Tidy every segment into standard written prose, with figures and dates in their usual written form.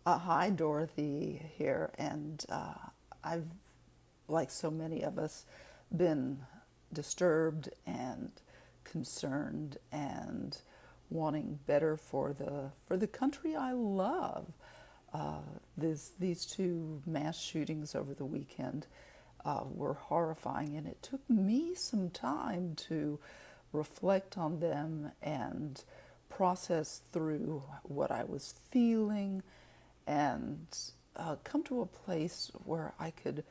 Hi, Dorothy here, and I've, like so many of us, been disturbed and concerned and wanting better for the country I love. These two mass shootings over the weekend were horrifying, and it took me some time to reflect on them and process through what I was feeling and come to a place where I could,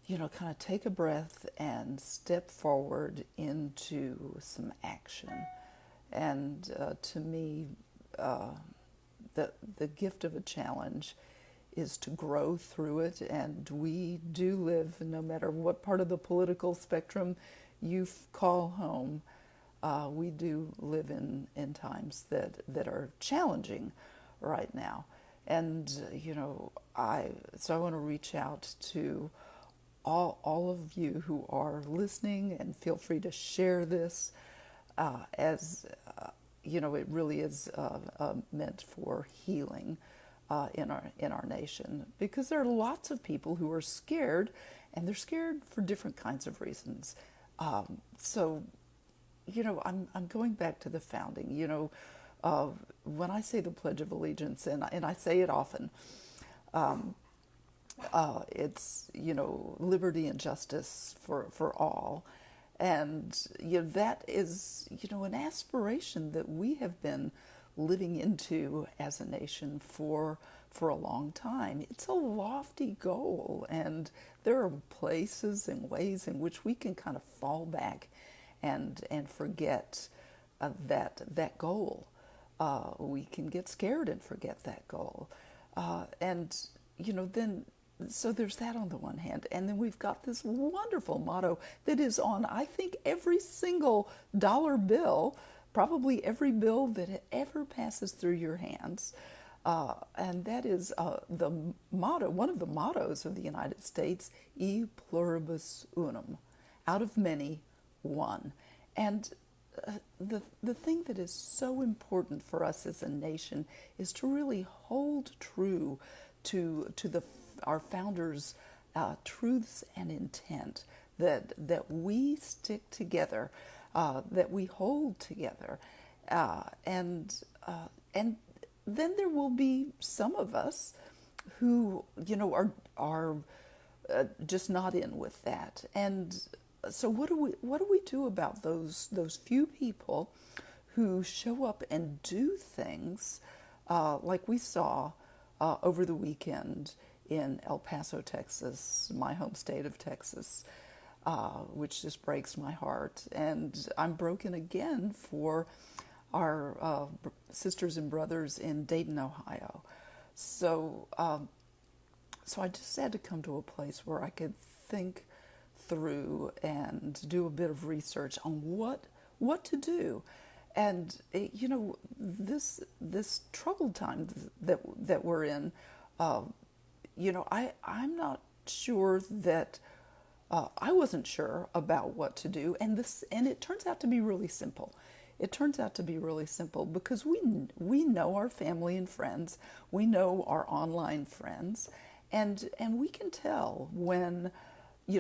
kind of take a breath and step forward into some action. And to me, uh, the gift of a challenge is to grow through it. And we do live, no matter what part of the political spectrum you call home, we do live in times that are challenging right now. And, I want to reach out to all of you who are listening, and feel free to share this as it really is meant for healing in our nation, because there are lots of people who are scared, and they're scared for different kinds of reasons. So, I'm going back to the founding. When I say the Pledge of Allegiance, and I say it often, it's liberty and justice for all, and that is an aspiration that we have been living into as a nation for a long time. It's a lofty goal, and there are places and ways in which we can kind of fall back and forget that goal. We can get scared and forget that goal, and then so there's that on the one hand, and then we've got this wonderful motto that is on, I think, every single dollar bill, probably every bill that ever passes through your hands. And that is the motto, one of the mottos of the United States: e pluribus unum, out of many, one. And the thing that is so important for us as a nation is to really hold true to our founders' truths and intent, that we stick together, that we hold together, and then there will be some of us who are just not in with that. And so what do we do about those few people who show up and do things like we saw over the weekend in El Paso, Texas, my home state of Texas, which just breaks my heart. And I'm broken again for our sisters and brothers in Dayton, Ohio. So, so I just had to come to a place where I could think through and do a bit of research on what to do. And this troubled time that we're in, I'm not sure that I wasn't sure about what to do, and it turns out to be really simple. It turns out to be really simple because we know our family and friends, we know our online friends, and we can tell when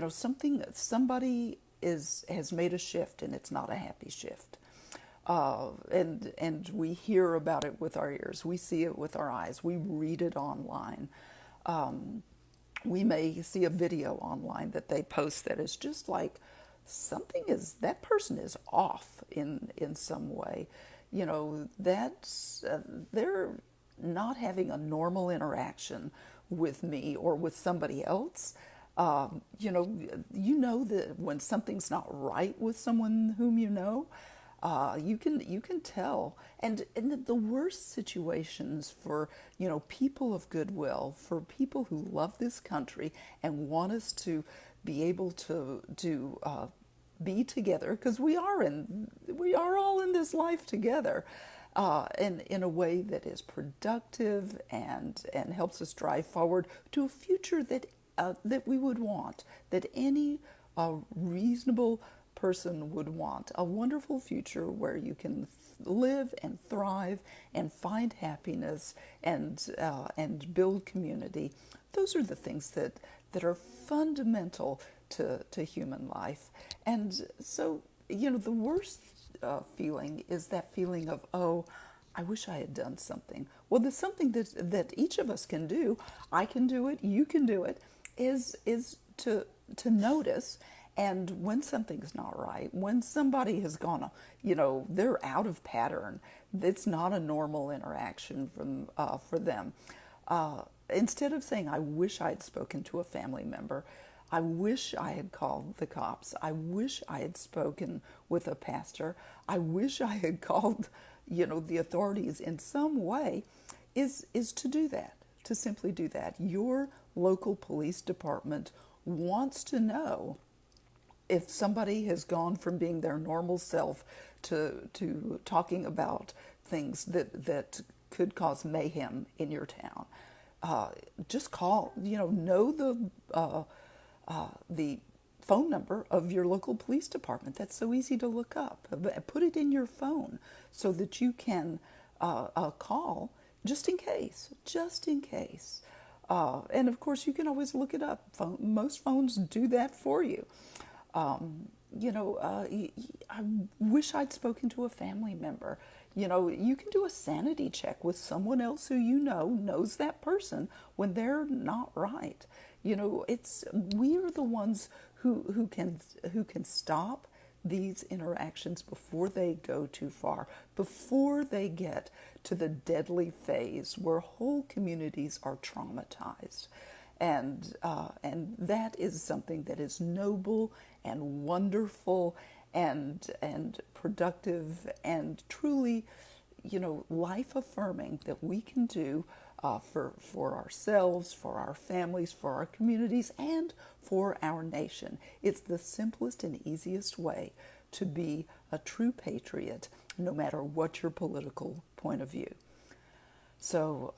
somebody has made a shift, and it's not a happy shift. And we hear about it with our ears. We see it with our eyes. We read it online. We may see a video online that they post that is just like that person is off in some way. That's they're not having a normal interaction with me or with somebody else. That when something's not right with someone whom you can tell. And the worst situations for people of goodwill, for people who love this country and want us to be able to be together, because we are all in this life together, and in a way that is productive and helps us drive forward to a future that we would want, that any reasonable person would want, a wonderful future where you can live and thrive and find happiness and build community. Those are the things that are fundamental to human life. And so, the worst feeling is that feeling of, oh, I wish I had done something. Well, there's something that each of us can do. I can do it. You can do it. Is to notice, and when something's not right, when somebody has gone, they're out of pattern. It's not a normal interaction for them. Instead of saying, I wish I had spoken to a family member, I wish I had called the cops, I wish I had spoken with a pastor, I wish I had called, the authorities in some way, is to do that, to simply do that. Your local police department wants to know if somebody has gone from being their normal self to talking about things that could cause mayhem in your town. Just call, know the phone number of your local police department. That's so easy to look up. Put it in your phone so that you can call just in case, and of course, you can always look it up. Most phones do that for you. I wish I'd spoken to a family member. You can do a sanity check with someone else who knows that person when they're not right. We are the ones who can stop these interactions before they go too far, before they get to the deadly phase where whole communities are traumatized. And that is something that is noble and wonderful and productive and truly, life affirming that we can do for ourselves, for our families, for our communities, and for our nation. It's the simplest and easiest way to be a true patriot, no matter what your political point of view. So,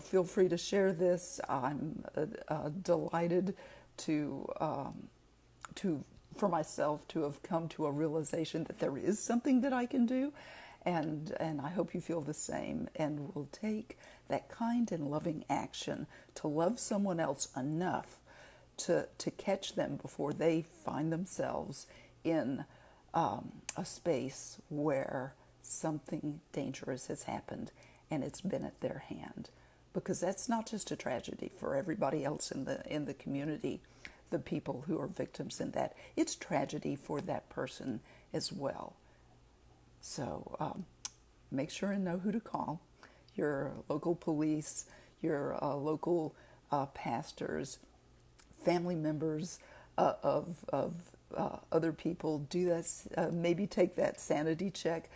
feel free to share this. I'm delighted for myself to have come to a realization that there is something that I can do, and I hope you feel the same, and will take that kind and loving action to love someone else enough to catch them before they find themselves in a space where something dangerous has happened and it's been at their hand. Because that's not just a tragedy for everybody else in the community, the people who are victims in that. It's tragedy for that person as well. So make sure and know who to call. Your local police, your local pastors, family members of other people. Do that. Maybe take that sanity check,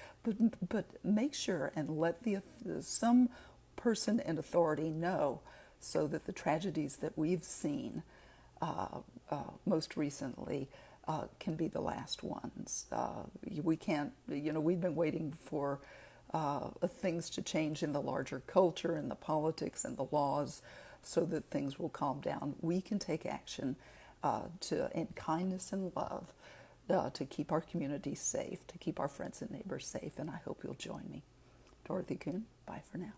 but make sure and let some person in authority know, so that the tragedies that we've seen most recently can be the last ones. We can't, we've been waiting for things to change in the larger culture and the politics and the laws so that things will calm down. We can take action in kindness and love to keep our community safe, to keep our friends and neighbors safe, and I hope you'll join me. Dorothy Kuhn, bye for now.